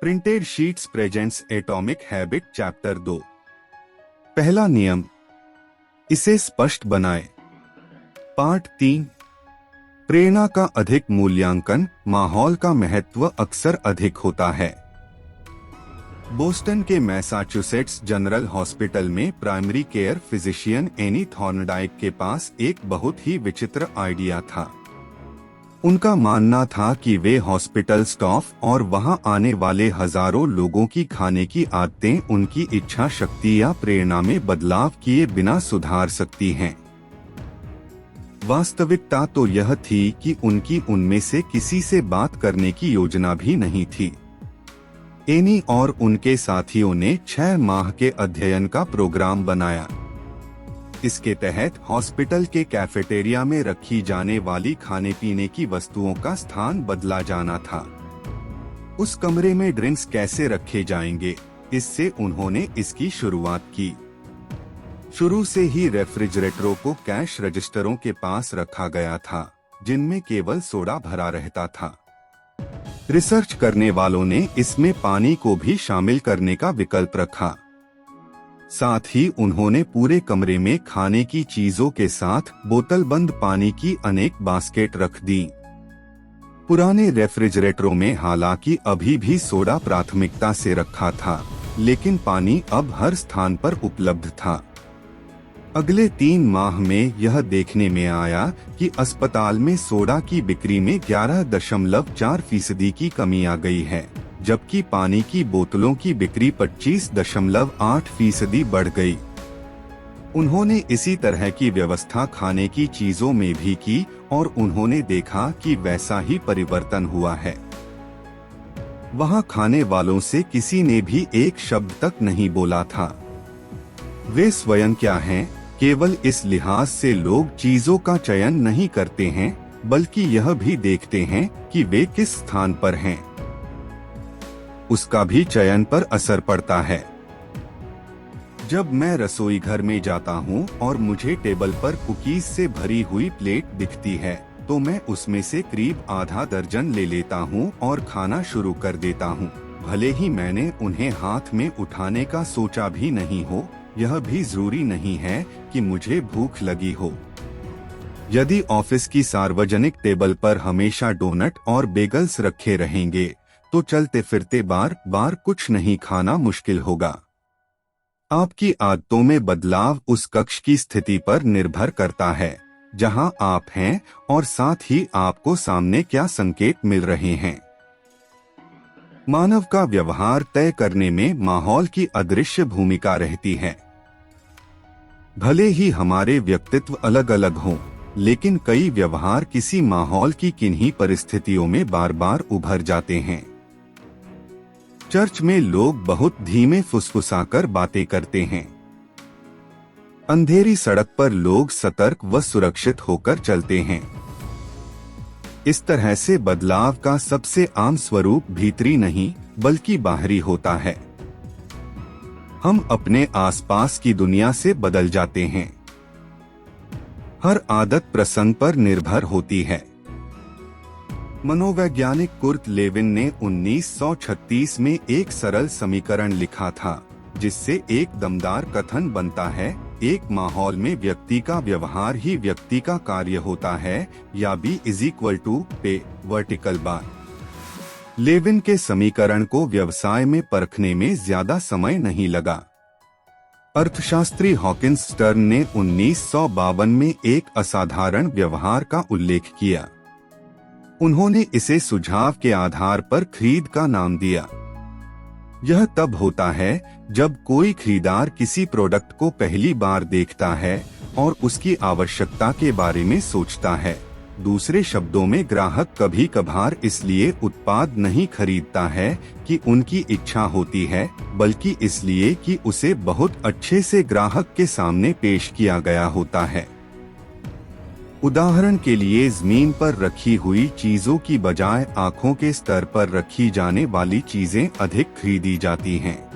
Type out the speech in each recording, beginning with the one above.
Printed sheets presents atomic habit chapter 2। पहला नियम, इसे स्पष्ट बनाएं। पार्ट 3। प्रेरणा का अधिक मूल्यांकन, माहौल का महत्व अक्सर अधिक होता है। बोस्टन के मैसाचुसेट्स जनरल हॉस्पिटल में primary care physician any Thorndike के पास एक बहुत ही विचित्र आइडिया था। उनका मानना था कि वे हॉस्पिटल स्टाफ और वहां आने वाले हजारों लोगों की खाने की आदतें उनकी इच्छा शक्ति या प्रेरणा में बदलाव किए बिना सुधार सकती हैं। वास्तविकता तो यह थी कि उनकी उनमें से किसी से बात करने की योजना भी नहीं थी। एनी और उनके साथियों ने 6 माह के अध्ययन का प्रोग्राम बनाया। इसके तहत हॉस्पिटल के कैफेटेरिया में रखी जाने वाली खाने पीने की वस्तुओं का स्थान बदला जाना था। उस कमरे में ड्रिंक्स कैसे रखे जाएंगे, इससे उन्होंने इसकी शुरुआत की। शुरू से ही रेफ्रिजरेटरों को कैश रजिस्टरों के पास रखा गया था, जिनमें केवल सोडा भरा रहता था। रिसर्च करने वालों ने इसमें पानी को भी शामिल करने का विकल्प रखा। साथ ही उन्होंने पूरे कमरे में खाने की चीजों के साथ बोतलबंद पानी की अनेक बास्केट रख दी। पुराने रेफ्रिजरेटरों में हालांकि अभी भी सोडा प्राथमिकता से रखा था, लेकिन पानी अब हर स्थान पर उपलब्ध था। अगले 3 माह में यह देखने में आया कि अस्पताल में सोडा की बिक्री में 11.4% की कमी आ गई है, जबकि पानी की बोतलों की बिक्री 25.8% बढ़ गई। उन्होंने इसी तरह की व्यवस्था खाने की चीजों में भी की और उन्होंने देखा कि वैसा ही परिवर्तन हुआ है। वहां खाने वालों से किसी ने भी एक शब्द तक नहीं बोला था। वे स्वयं क्या हैं, केवल इस लिहाज से लोग चीजों का चयन नहीं करते हैं, बल्कि यह भी देखते हैं कि वे किस स्थान पर हैं। उसका भी चयन पर असर पड़ता है। जब मैं रसोई घर में जाता हूँ और मुझे टेबल पर कुकीज से भरी हुई प्लेट दिखती है, तो मैं उसमें से करीब आधा दर्जन ले लेता हूँ और खाना शुरू कर देता हूँ, भले ही मैंने उन्हें हाथ में उठाने का सोचा भी नहीं हो। यह भी जरूरी नहीं है कि मुझे भूख लगी हो। यदि ऑफिस की सार्वजनिक टेबल पर हमेशा डोनट और बेगल्स रखे रहेंगे, तो चलते फिरते बार बार कुछ नहीं खाना मुश्किल होगा। आपकी आदतों में बदलाव उस कक्ष की स्थिति पर निर्भर करता है जहां आप हैं, और साथ ही आपको सामने क्या संकेत मिल रहे हैं। मानव का व्यवहार तय करने में माहौल की अदृश्य भूमिका रहती है। भले ही हमारे व्यक्तित्व अलग अलग हों, लेकिन कई व्यवहार किसी माहौल की किन्हीं परिस्थितियों में बार बार उभर जाते हैं। चर्च में लोग बहुत धीमे फुसफुसाकर बातें करते हैं। अंधेरी सड़क पर लोग सतर्क व सुरक्षित होकर चलते हैं। इस तरह से बदलाव का सबसे आम स्वरूप भीतरी नहीं, बल्कि बाहरी होता है। हम अपने आसपास की दुनिया से बदल जाते हैं। हर आदत प्रसंग पर निर्भर होती है। मनोवैज्ञानिक कुर्ट लेविन ने 1936 में एक सरल समीकरण लिखा था, जिससे एक दमदार कथन बनता है, एक माहौल में व्यक्ति का व्यवहार ही व्यक्ति का कार्य होता है, या B = P वर्टिकल बार। लेविन के समीकरण को व्यवसाय में परखने में ज्यादा समय नहीं लगा। अर्थशास्त्री हॉकिंस स्टर्न ने 1952 में एक असाधारण व्यवहार का उल्लेख किया। उन्होंने इसे सुझाव के आधार पर खरीद का नाम दिया। यह तब होता है जब कोई खरीदार किसी प्रोडक्ट को पहली बार देखता है और उसकी आवश्यकता के बारे में सोचता है। दूसरे शब्दों में, ग्राहक कभी कभार इसलिए उत्पाद नहीं खरीदता है कि उनकी इच्छा होती है, बल्कि इसलिए कि उसे बहुत अच्छे से ग्राहक के सामने पेश किया गया होता है। उदाहरण के लिए, जमीन पर रखी हुई चीजों की बजाय आंखों के स्तर पर रखी जाने वाली चीजें अधिक खरीदी जाती हैं।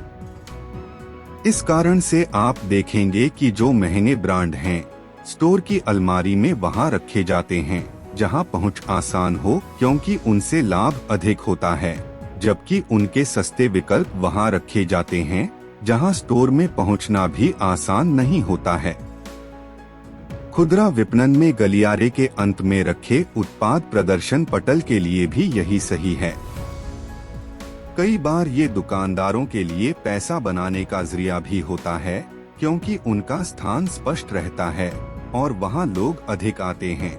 इस कारण से आप देखेंगे कि जो महंगे ब्रांड हैं, स्टोर की अलमारी में वहां रखे जाते हैं जहां पहुंच आसान हो, क्योंकि उनसे लाभ अधिक होता है। जबकि उनके सस्ते विकल्प वहां रखे जाते हैं जहां स्टोर में पहुंचना भी आसान नहीं होता है। खुदरा विपणन में गलियारे के अंत में रखे उत्पाद प्रदर्शन पटल के लिए भी यही सही है। कई बार ये दुकानदारों के लिए पैसा बनाने का जरिया भी होता है, क्योंकि उनका स्थान स्पष्ट रहता है और वहां लोग अधिक आते हैं।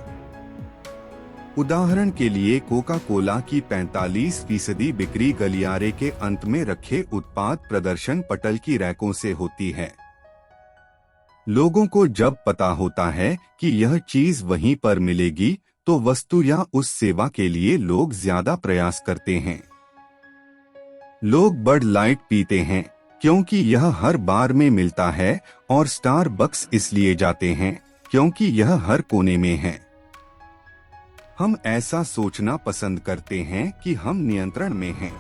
उदाहरण के लिए कोका कोला की 45% बिक्री गलियारे के अंत में रखे उत्पाद प्रदर्शन पटल की रैकों से होती है। लोगों को जब पता होता है कि यह चीज वहीं पर मिलेगी, तो वस्तु या उस सेवा के लिए लोग ज्यादा प्रयास करते हैं। लोग बड लाइट पीते हैं क्योंकि यह हर बार में मिलता है, और स्टारबक्स इसलिए जाते हैं क्योंकि यह हर कोने में है। हम ऐसा सोचना पसंद करते हैं कि हम नियंत्रण में हैं।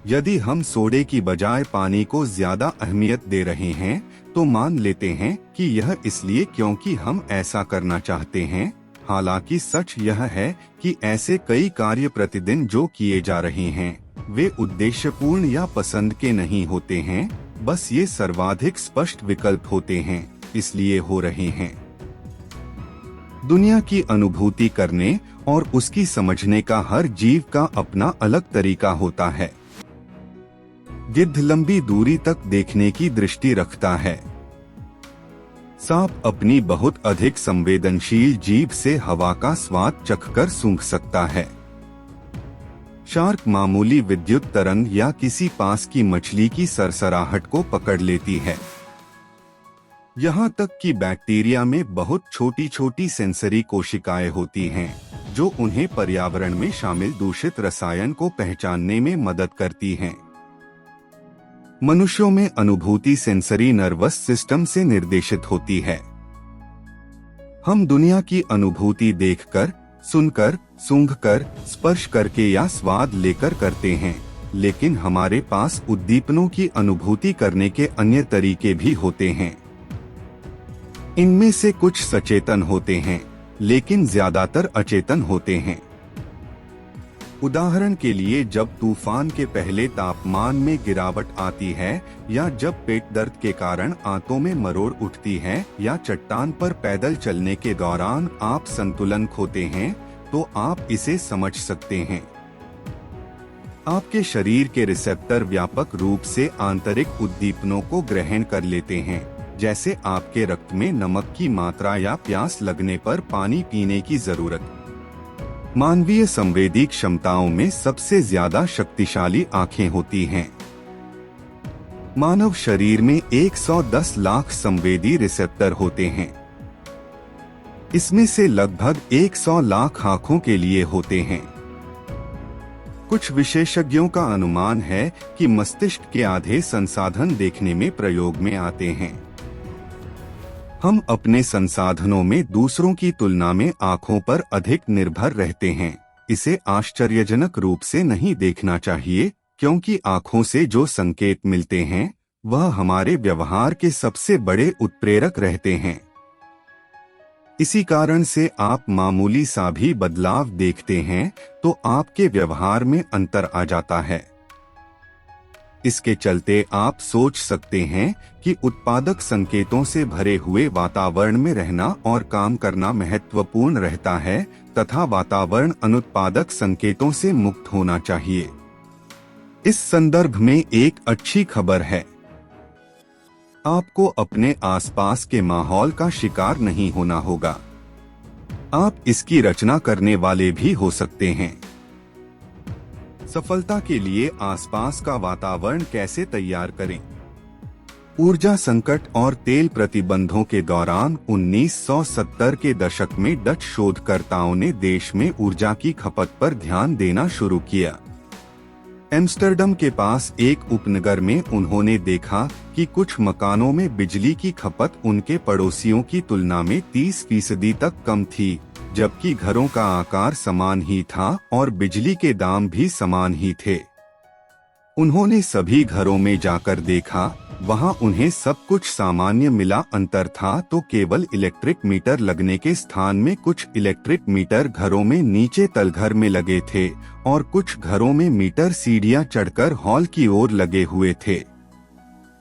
यदि हम सोडे की बजाय पानी को ज्यादा अहमियत दे रहे हैं, तो मान लेते हैं कि यह इसलिए क्योंकि हम ऐसा करना चाहते हैं। हालांकि सच यह है कि ऐसे कई कार्य प्रतिदिन जो किए जा रहे हैं, वे उद्देश्यपूर्ण या पसंद के नहीं होते हैं, बस ये सर्वाधिक स्पष्ट विकल्प होते हैं, इसलिए हो रहे हैं। दुनिया की अनुभूति करने और उसकी समझने का हर जीव का अपना अलग तरीका होता है। गिद्ध लंबी दूरी तक देखने की दृष्टि रखता है। सांप अपनी बहुत अधिक संवेदनशील जीभ से हवा का स्वाद चखकर सूंघ सकता है। शार्क मामूली विद्युत तरंग या किसी पास की मछली की सरसराहट को पकड़ लेती है। यहाँ तक कि बैक्टीरिया में बहुत छोटी छोटी सेंसरी कोशिकाएं होती हैं, जो उन्हें पर्यावरण में शामिल दूषित रसायन को पहचानने में मदद करती हैं। मनुष्यों में अनुभूति सेंसरी नर्वस सिस्टम से निर्देशित होती है। हम दुनिया की अनुभूति देखकर, सुनकर, सूंघकर, स्पर्श करके या स्वाद लेकर करते हैं, लेकिन हमारे पास उद्दीपनों की अनुभूति करने के अन्य तरीके भी होते हैं। इनमें से कुछ सचेतन होते हैं, लेकिन ज्यादातर अचेतन होते हैं। उदाहरण के लिए, जब तूफान के पहले तापमान में गिरावट आती है, या जब पेट दर्द के कारण आंतों में मरोड़ उठती है, या चट्टान पर पैदल चलने के दौरान आप संतुलन खोते हैं, तो आप इसे समझ सकते हैं। आपके शरीर के रिसेप्टर व्यापक रूप से आंतरिक उद्दीपनों को ग्रहण कर लेते हैं, जैसे आपके रक्त में नमक की मात्रा या प्यास लगने पर पानी पीने की जरूरत। मानवीय संवेदी क्षमताओं में सबसे ज्यादा शक्तिशाली आंखें होती हैं। मानव शरीर में 110 लाख संवेदी रिसेप्टर होते हैं। इसमें से लगभग 100 लाख आंखों के लिए होते हैं। कुछ विशेषज्ञों का अनुमान है कि मस्तिष्क के आधे संसाधन देखने में प्रयोग में आते हैं। हम अपने संसाधनों में दूसरों की तुलना में आँखों पर अधिक निर्भर रहते हैं। इसे आश्चर्यजनक रूप से नहीं देखना चाहिए, क्योंकि आँखों से जो संकेत मिलते हैं, वह हमारे व्यवहार के सबसे बड़े उत्प्रेरक रहते हैं। इसी कारण से आप मामूली सा भी बदलाव देखते हैं, तो आपके व्यवहार में अंतर आ जाता है। इसके चलते आप सोच सकते हैं कि उत्पादक संकेतों से भरे हुए वातावरण में रहना और काम करना महत्वपूर्ण रहता है, तथा वातावरण अनुत्पादक संकेतों से मुक्त होना चाहिए। इस संदर्भ में एक अच्छी खबर है। आपको अपने आसपास के माहौल का शिकार नहीं होना होगा। आप इसकी रचना करने वाले भी हो सकते हैं। सफलता के लिए आसपास का वातावरण कैसे तैयार करें? ऊर्जा संकट और तेल प्रतिबंधों के दौरान 1970 के दशक में डच शोधकर्ताओं ने देश में ऊर्जा की खपत पर ध्यान देना शुरू किया। एम्स्टर्डम के पास एक उपनगर में उन्होंने देखा कि कुछ मकानों में बिजली की खपत उनके पड़ोसियों की तुलना में 30% तक कम थी, जबकि घरों का आकार समान ही था और बिजली के दाम भी समान ही थे। उन्होंने सभी घरों में जाकर देखा वहां उन्हें सब कुछ सामान्य मिला। अंतर था तो केवल इलेक्ट्रिक मीटर लगने के स्थान में कुछ इलेक्ट्रिक मीटर घरों में नीचे तलघर में लगे थे और कुछ घरों में मीटर सीढ़ियां चढ़कर हॉल की ओर लगे हुए थे।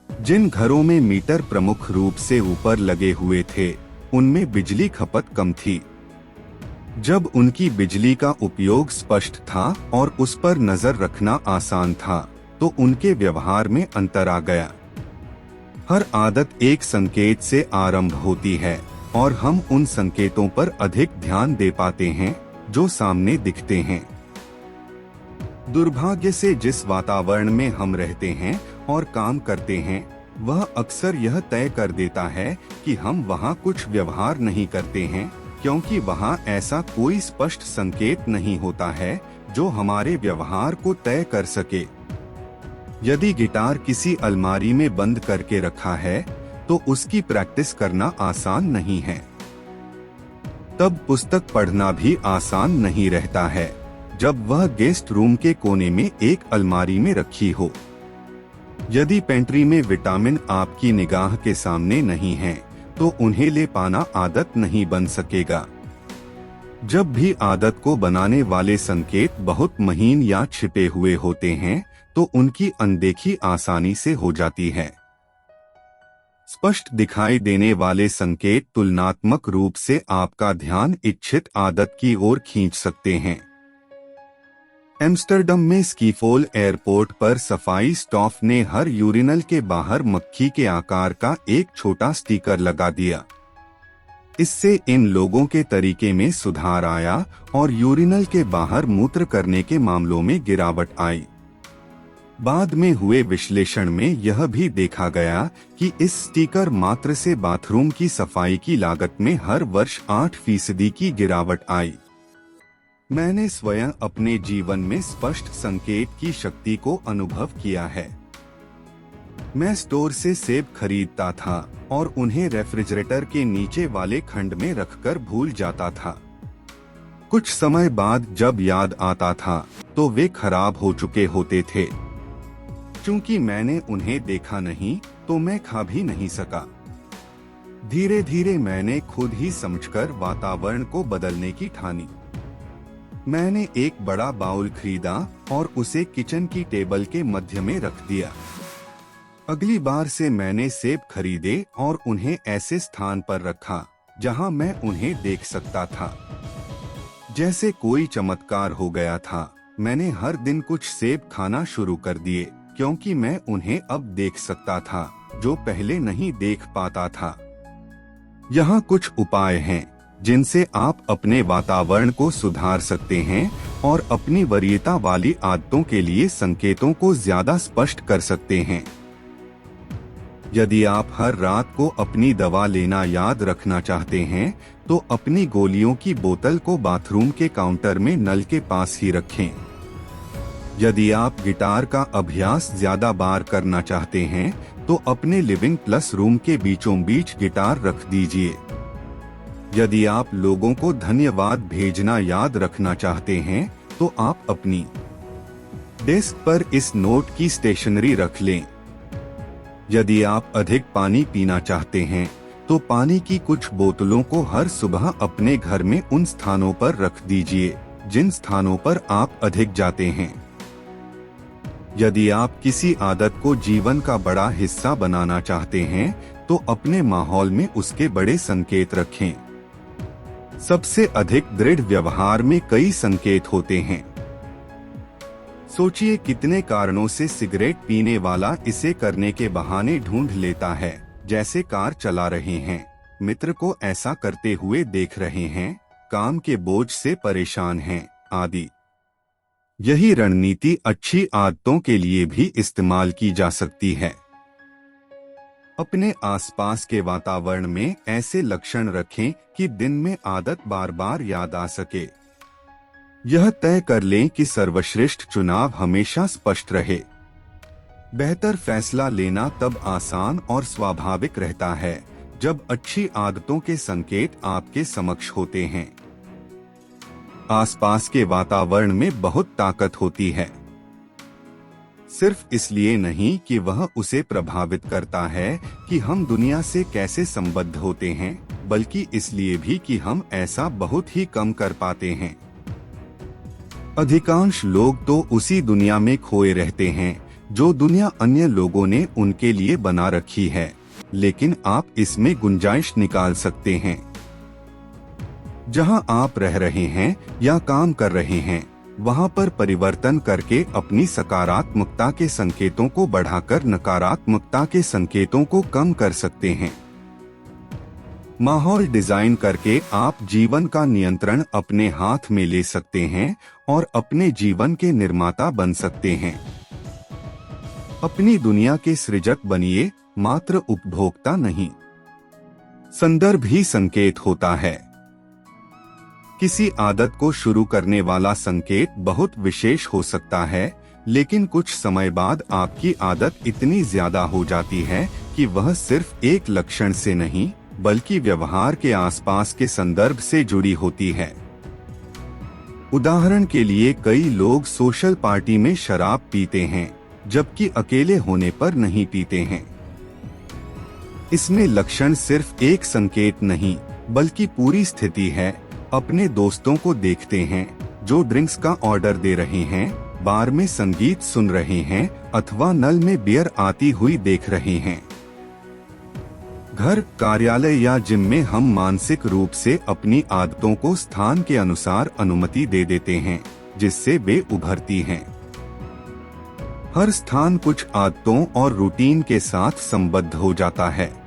जिन घरों में मीटर प्रमुख रूप से ऊपर लगे हुए थे उनमें बिजली खपत कम थी। जब उनकी बिजली का उपयोग स्पष्ट था और उस पर नजर रखना आसान था तो उनके व्यवहार में अंतर आ गया। हर आदत एक संकेत से आरंभ होती है और हम उन संकेतों पर अधिक ध्यान दे पाते हैं जो सामने दिखते हैं। दुर्भाग्य से जिस वातावरण में हम रहते हैं और काम करते हैं वह अक्सर यह तय कर देता है कि हम वहाँ कुछ व्यवहार नहीं करते हैं, क्योंकि वहाँ ऐसा कोई स्पष्ट संकेत नहीं होता है जो हमारे व्यवहार को तय कर सके। यदि गिटार किसी अलमारी में बंद करके रखा है तो उसकी प्रैक्टिस करना आसान नहीं है। तब पुस्तक पढ़ना भी आसान नहीं रहता है जब वह गेस्ट रूम के कोने में एक अलमारी में रखी हो। यदि पेंट्री में विटामिन आपकी निगाह के सामने नहीं है तो उन्हें ले पाना आदत नहीं बन सकेगा। जब भी आदत को बनाने वाले संकेत बहुत महीन या छिपे हुए होते हैं तो उनकी अनदेखी आसानी से हो जाती है। स्पष्ट दिखाई देने वाले संकेत तुलनात्मक रूप से आपका ध्यान इच्छित आदत की ओर खींच सकते हैं। एम्स्टर्डम में स्कीफोल एयरपोर्ट पर सफाई स्टाफ ने हर यूरिनल के बाहर मक्खी के आकार का एक छोटा स्टिकर लगा दिया। इससे इन लोगों के तरीके में सुधार आया और यूरिनल के बाहर मूत्र करने के मामलों में गिरावट आई। बाद में हुए विश्लेषण में यह भी देखा गया कि इस स्टिकर मात्र से बाथरूम की सफाई की लागत में हर वर्ष 8% की गिरावट आई। मैंने स्वयं अपने जीवन में स्पष्ट संकेत की शक्ति को अनुभव किया है। मैं स्टोर से सेब खरीदता था और उन्हें रेफ्रिजरेटर के नीचे वाले खंड में रखकर भूल जाता था। कुछ समय बाद जब याद आता था तो वे खराब हो चुके होते थे। चूंकि मैंने उन्हें देखा नहीं तो मैं खा भी नहीं सका। धीरे धीरे मैंने खुद ही समझकर वातावरण को बदलने की ठानी। मैंने एक बड़ा बाउल खरीदा और उसे किचन की टेबल के मध्य में रख दिया। अगली बार से मैंने सेब खरीदे और उन्हें ऐसे स्थान पर रखा जहां मैं उन्हें देख सकता था। जैसे कोई चमत्कार हो गया था। मैंने हर दिन कुछ सेब खाना शुरू कर दिए क्योंकि मैं उन्हें अब देख सकता था जो पहले नहीं देख पाता था। यहाँ कुछ उपाय हैं जिनसे आप अपने वातावरण को सुधार सकते हैं और अपनी वरीयता वाली आदतों के लिए संकेतों को ज्यादा स्पष्ट कर सकते हैं। यदि आप हर रात को अपनी दवा लेना याद रखना चाहते हैं तो अपनी गोलियों की बोतल को बाथरूम के काउंटर में नल के पास ही रखें। यदि आप गिटार का अभ्यास ज्यादा बार करना चाहते हैं तो अपने लिविंग प्लस रूम के बीचों बीच गिटार रख दीजिए। यदि आप लोगों को धन्यवाद भेजना याद रखना चाहते हैं तो आप अपनी डेस्क पर इस नोट की स्टेशनरी रख लें। यदि आप अधिक पानी पीना चाहते हैं तो पानी की कुछ बोतलों को हर सुबह अपने घर में उन स्थानों पर रख दीजिए जिन स्थानों पर आप अधिक जाते हैं। यदि आप किसी आदत को जीवन का बड़ा हिस्सा बनाना चाहते हैं तो अपने माहौल में उसके बड़े संकेत रखें। सबसे अधिक दृढ़ व्यवहार में कई संकेत होते हैं। सोचिए कितने कारणों से सिगरेट पीने वाला इसे करने के बहाने ढूंढ लेता है, जैसे कार चला रहे हैं, मित्र को ऐसा करते हुए देख रहे हैं, काम के बोझ से परेशान हैं, आदि। यही रणनीति अच्छी आदतों के लिए भी इस्तेमाल की जा सकती है। अपने आसपास के वातावरण में ऐसे लक्षण रखें कि दिन में आदत बार बार याद आ सके। यह तय कर लें कि सर्वश्रेष्ठ चुनाव हमेशा स्पष्ट रहे। बेहतर फैसला लेना तब आसान और स्वाभाविक रहता है जब अच्छी आदतों के संकेत आपके समक्ष होते हैं। आसपास के वातावरण में बहुत ताकत होती है। सिर्फ इसलिए नहीं कि वह उसे प्रभावित करता है कि हम दुनिया से कैसे संबद्ध होते हैं, बल्कि इसलिए भी कि हम ऐसा बहुत ही कम कर पाते हैं। अधिकांश लोग तो उसी दुनिया में खोए रहते हैं जो दुनिया अन्य लोगों ने उनके लिए बना रखी है, लेकिन आप इसमें गुंजाइश निकाल सकते हैं। जहां आप रह रहे हैं या काम कर रहे हैं, वहां पर परिवर्तन करके अपनी सकारात्मकता के संकेतों को बढ़ाकर नकारात्मकता के संकेतों को कम कर सकते हैं। माहौल डिजाइन करके आप जीवन का नियंत्रण अपने हाथ में ले सकते हैं और अपने जीवन के निर्माता बन सकते हैं। अपनी दुनिया के सृजक बनिए, मात्र उपभोक्ता नहीं। संदर्भ ही संकेत होता है। किसी आदत को शुरू करने वाला संकेत बहुत विशेष हो सकता है, लेकिन कुछ समय बाद आपकी आदत इतनी ज्यादा हो जाती है कि वह सिर्फ एक लक्षण से नहीं, बल्कि व्यवहार के आसपास के संदर्भ से जुड़ी होती है। उदाहरण के लिए, कई लोग सोशल पार्टी में शराब पीते हैं, जबकि अकेले होने पर नहीं पीते हैं। इसमें लक्षण सिर्फ एक संकेत नहीं, बल्कि पूरी स्थिति है। अपने दोस्तों को देखते हैं जो ड्रिंक्स का ऑर्डर दे रहे हैं, बार में संगीत सुन रहे हैं अथवा नल में बियर आती हुई देख रहे हैं। घर, कार्यालय या जिम में हम मानसिक रूप से अपनी आदतों को स्थान के अनुसार अनुमति दे देते हैं, जिससे वे उभरती हैं। हर स्थान कुछ आदतों और रूटीन के साथ संबद्ध हो जाता है।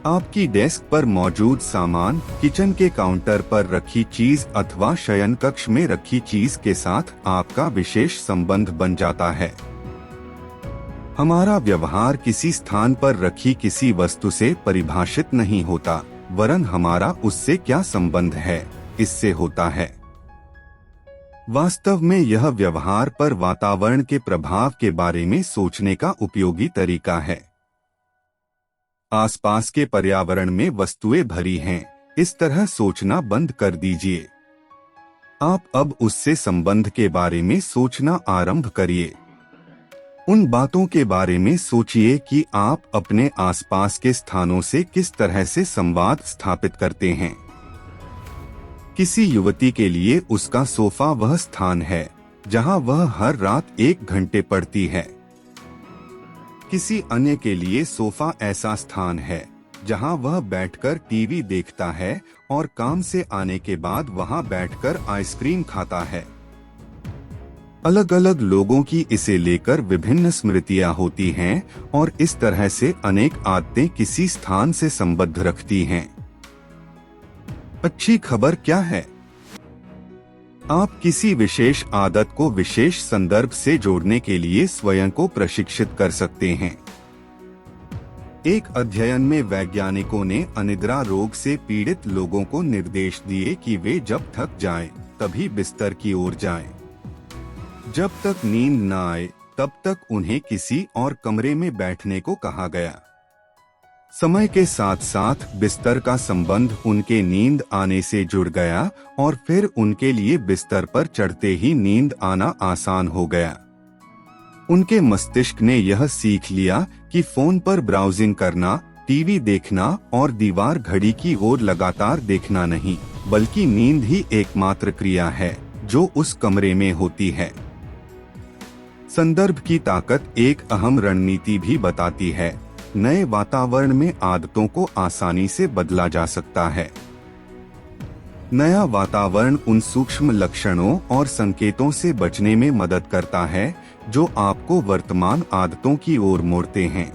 आपकी डेस्क पर मौजूद सामान, किचन के काउंटर पर रखी चीज अथवा शयन कक्ष में रखी चीज के साथ आपका विशेष संबंध बन जाता है। हमारा व्यवहार किसी स्थान पर रखी किसी वस्तु से परिभाषित नहीं होता, वरन हमारा उससे क्या संबंध है, इससे होता है। वास्तव में यह व्यवहार पर वातावरण के प्रभाव के बारे में सोचने का उपयोगी तरीका है। आसपास के पर्यावरण में वस्तुएं भरी हैं, इस तरह सोचना बंद कर दीजिए। आप अब उससे संबंध के बारे में सोचना आरंभ करिए। उन बातों के बारे में सोचिए कि आप अपने आसपास के स्थानों से किस तरह से संवाद स्थापित करते हैं। किसी युवती के लिए उसका सोफा वह स्थान है जहां वह हर रात 1 घंटे पढ़ती है। किसी अन्य के लिए सोफा ऐसा स्थान है जहां वह बैठकर टीवी देखता है और काम से आने के बाद वहां बैठकर आइसक्रीम खाता है। अलग अलग लोगों की इसे लेकर विभिन्न स्मृतियां होती हैं और इस तरह से अनेक आदतें किसी स्थान से संबद्ध रखती हैं। अच्छी खबर क्या है? आप किसी विशेष आदत को विशेष संदर्भ से जोड़ने के लिए स्वयं को प्रशिक्षित कर सकते हैं। एक अध्ययन में वैज्ञानिकों ने अनिद्रा रोग से पीड़ित लोगों को निर्देश दिए कि वे जब थक जाएं, तभी बिस्तर की ओर जाएं। जब तक नींद न आए, तब तक उन्हें किसी और कमरे में बैठने को कहा गया। समय के साथ साथ बिस्तर का संबंध उनके नींद आने से जुड़ गया और फिर उनके लिए बिस्तर पर चढ़ते ही नींद आना आसान हो गया। उनके मस्तिष्क ने यह सीख लिया कि फोन पर ब्राउजिंग करना, टीवी देखना और दीवार घड़ी की ओर लगातार देखना नहीं, बल्कि नींद ही एकमात्र क्रिया है जो उस कमरे में होती है। संदर्भ की ताकत एक अहम रणनीति भी बताती है। नए वातावरण में आदतों को आसानी से बदला जा सकता है। नया वातावरण उन सूक्ष्म लक्षणों और संकेतों से बचने में मदद करता है जो आपको वर्तमान आदतों की ओर मोड़ते हैं।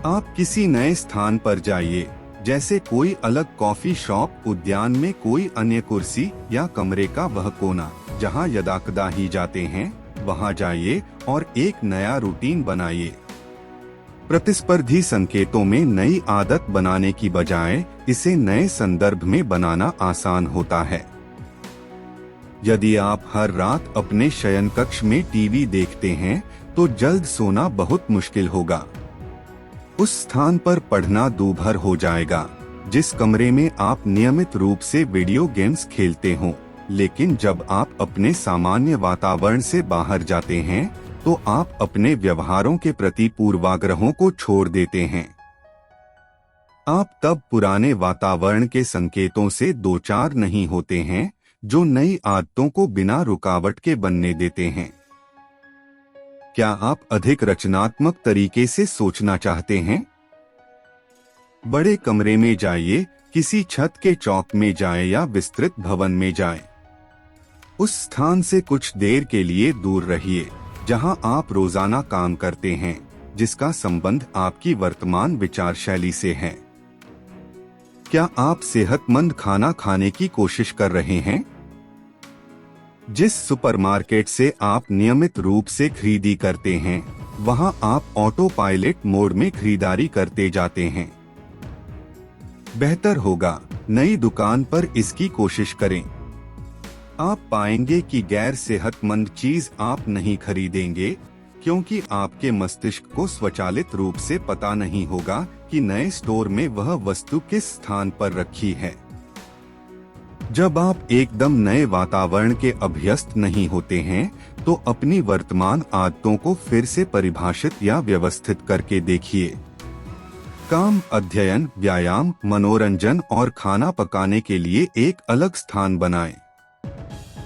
आप किसी नए स्थान पर जाइए, जैसे कोई अलग कॉफी शॉप, उद्यान में कोई अन्य कुर्सी या कमरे का वह कोना जहां यदाकदा ही जाते हैं, वहां जाइए और एक नया रूटीन बनाइए। प्रतिस्पर्धी संकेतों में नई आदत बनाने की बजाय इसे नए संदर्भ में बनाना आसान होता है। यदि आप हर रात अपने शयन कक्ष में टीवी देखते हैं, तो जल्द सोना बहुत मुश्किल होगा। उस स्थान पर पढ़ना दूभर हो जाएगा जिस कमरे में आप नियमित रूप से वीडियो गेम्स खेलते हों। लेकिन जब आप अपने सामान्य वातावरण से बाहर जाते हैं तो आप अपने व्यवहारों के प्रति पूर्वाग्रहों को छोड़ देते हैं। आप तब पुराने वातावरण के संकेतों से दो चार नहीं होते हैं जो नई आदतों को बिना रुकावट के बनने देते हैं। क्या आप अधिक रचनात्मक तरीके से सोचना चाहते हैं? बड़े कमरे में जाइए, किसी छत के चौक में जाएं या विस्तृत भवन में जाएं। उस स्थान से कुछ देर के लिए दूर रहिए जहां आप रोजाना काम करते हैं, जिसका संबंध आपकी वर्तमान विचार शैली से है। क्या आप सेहतमंद खाना खाने की कोशिश कर रहे हैं? जिस सुपरमार्केट से आप नियमित रूप से खरीदी करते हैं, वहां आप ऑटो पायलट मोड में खरीदारी करते जाते हैं। बेहतर होगा नई दुकान पर इसकी कोशिश करें। आप पाएंगे कि गैर सेहतमंद चीज आप नहीं खरीदेंगे, क्योंकि आपके मस्तिष्क को स्वचालित रूप से पता नहीं होगा कि नए स्टोर में वह वस्तु किस स्थान पर रखी है। जब आप एकदम नए वातावरण के अभ्यस्त नहीं होते हैं, तो अपनी वर्तमान आदतों को फिर से परिभाषित या व्यवस्थित करके देखिए। काम, अध्ययन, व्यायाम, मनोरंजन और खाना पकाने के लिए एक अलग स्थान बनाएं।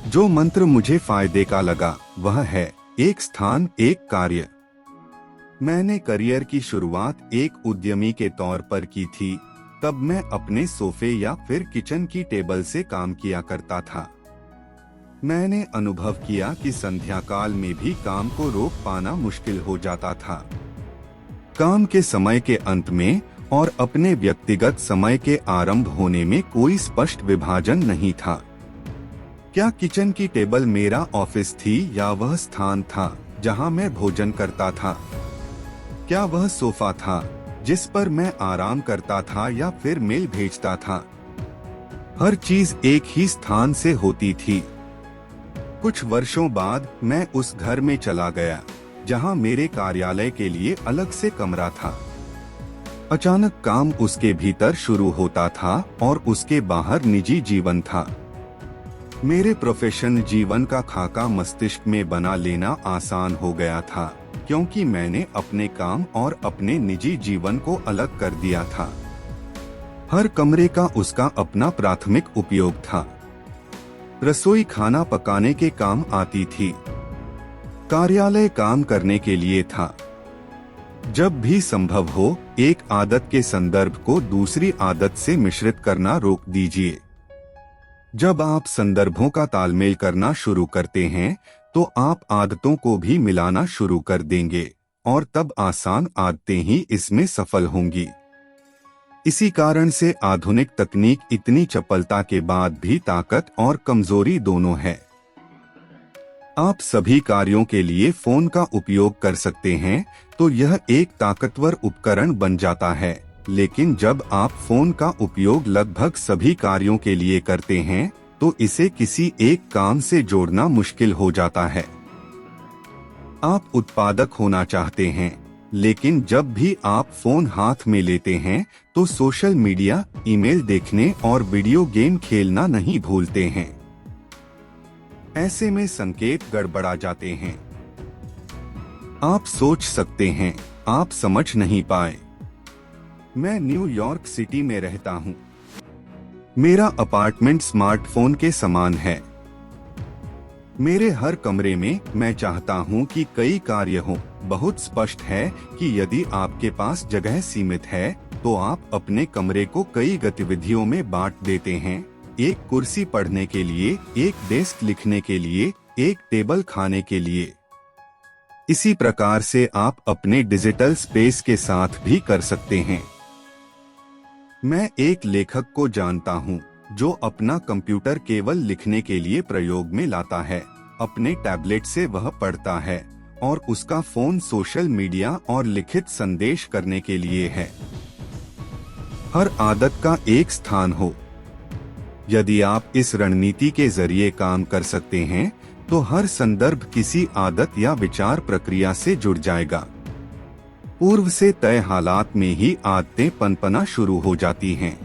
जो मंत्र मुझे फायदे का लगा वह है एक स्थान एक कार्य। मैंने करियर की शुरुआत एक उद्यमी के तौर पर की थी। तब मैं अपने सोफे या फिर किचन की टेबल से काम किया करता था। मैंने अनुभव किया कि संध्या काल में भी काम को रोक पाना मुश्किल हो जाता था। काम के समय के अंत में और अपने व्यक्तिगत समय के आरंभ होने में कोई स्पष्ट विभाजन नहीं था। क्या किचन की टेबल मेरा ऑफिस थी या वह स्थान था जहां मैं भोजन करता था? क्या वह सोफा था जिस पर मैं आराम करता था या फिर मेल भेजता था? हर चीज एक ही स्थान से होती थी। कुछ वर्षों बाद मैं उस घर में चला गया जहां मेरे कार्यालय के लिए अलग से कमरा था। अचानक काम उसके भीतर शुरू होता था और उसके बाहर निजी जीवन था। मेरे प्रोफेशनल जीवन का खाका मस्तिष्क में बना लेना आसान हो गया था, क्योंकि मैंने अपने काम और अपने निजी जीवन को अलग कर दिया था। हर कमरे का उसका अपना प्राथमिक उपयोग था। रसोई खाना पकाने के काम आती थी। कार्यालय काम करने के लिए था। जब भी संभव हो, एक आदत के संदर्भ को दूसरी आदत से मिश्रित करना रोक दीजिए। जब आप संदर्भों का तालमेल करना शुरू करते हैं, तो आप आदतों को भी मिलाना शुरू कर देंगे और तब आसान आदतें ही इसमें सफल होंगी। इसी कारण से आधुनिक तकनीक इतनी चपलता के बाद भी ताकत और कमजोरी दोनों है। आप सभी कार्यों के लिए फोन का उपयोग कर सकते हैं, तो यह एक ताकतवर उपकरण बन जाता है। लेकिन जब आप फोन का उपयोग लगभग सभी कार्यों के लिए करते हैं, तो इसे किसी एक काम से जोड़ना मुश्किल हो जाता है। आप उत्पादक होना चाहते हैं, लेकिन जब भी आप फोन हाथ में लेते हैं, तो सोशल मीडिया, ईमेल देखने और वीडियो गेम खेलना नहीं भूलते हैं। ऐसे में संकेत गड़बड़ा जाते हैं। आप सोच सकते हैं, आप समझ नहीं पाए। मैं न्यूयॉर्क सिटी में रहता हूँ। मेरा अपार्टमेंट स्मार्टफोन के समान है। मेरे हर कमरे में मैं चाहता हूँ कि कई कार्य हों। बहुत स्पष्ट है कि यदि आपके पास जगह सीमित है, तो आप अपने कमरे को कई गतिविधियों में बांट देते हैं। एक कुर्सी पढ़ने के लिए, एक डेस्क लिखने के लिए, एक टेबल खाने के लिए। इसी प्रकार से आप अपने डिजिटल स्पेस के साथ भी कर सकते हैं। मैं एक लेखक को जानता हूं, जो अपना कंप्यूटर केवल लिखने के लिए प्रयोग में लाता है। अपने टैबलेट से वह पढ़ता है और उसका फोन सोशल मीडिया और लिखित संदेश करने के लिए है। हर आदत का एक स्थान हो। यदि आप इस रणनीति के जरिए काम कर सकते हैं, तो हर संदर्भ किसी आदत या विचार प्रक्रिया से जुड़ जाएगा। पूर्व से तय हालात में ही आदतें पनपना शुरू हो जाती हैं।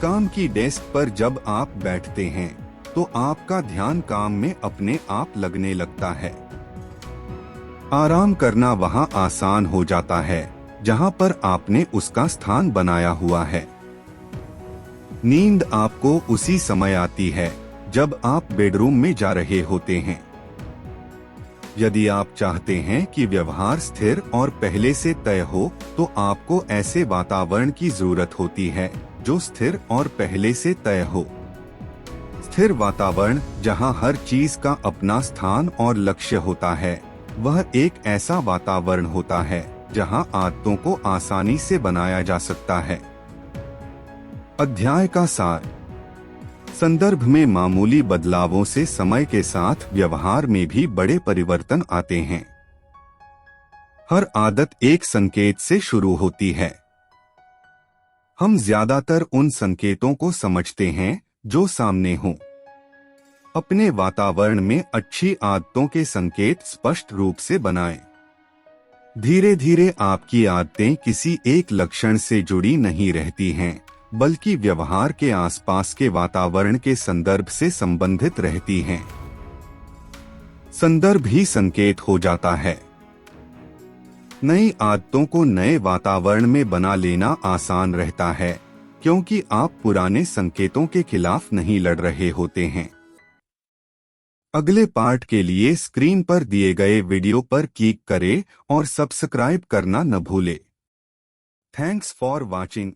काम की डेस्क पर जब आप बैठते हैं, तो आपका ध्यान काम में अपने आप लगने लगता है। आराम करना वहां आसान हो जाता है जहां पर आपने उसका स्थान बनाया हुआ है। नींद आपको उसी समय आती है जब आप बेडरूम में जा रहे होते हैं। यदि आप चाहते हैं कि व्यवहार स्थिर और पहले से तय हो, तो आपको ऐसे वातावरण की जरूरत होती है जो स्थिर और पहले से तय हो। स्थिर वातावरण जहां हर चीज का अपना स्थान और लक्ष्य होता है, वह एक ऐसा वातावरण होता है जहां आदतों को आसानी से बनाया जा सकता है। अध्याय का सार। संदर्भ में मामूली बदलावों से समय के साथ व्यवहार में भी बड़े परिवर्तन आते हैं। हर आदत एक संकेत से शुरू होती है। हम ज्यादातर उन संकेतों को समझते हैं जो सामने हों। अपने वातावरण में अच्छी आदतों के संकेत स्पष्ट रूप से बनाएं। धीरे धीरे आपकी आदतें किसी एक लक्षण से जुड़ी नहीं रहती हैं, बल्कि व्यवहार के आसपास के वातावरण के संदर्भ से संबंधित रहती हैं। संदर्भ ही संकेत हो जाता है। नई आदतों को नए वातावरण में बना लेना आसान रहता है, क्योंकि आप पुराने संकेतों के खिलाफ नहीं लड़ रहे होते हैं। अगले पार्ट के लिए स्क्रीन पर दिए गए वीडियो पर क्लिक करें और सब्सक्राइब करना न भूलें। Thanks for watching.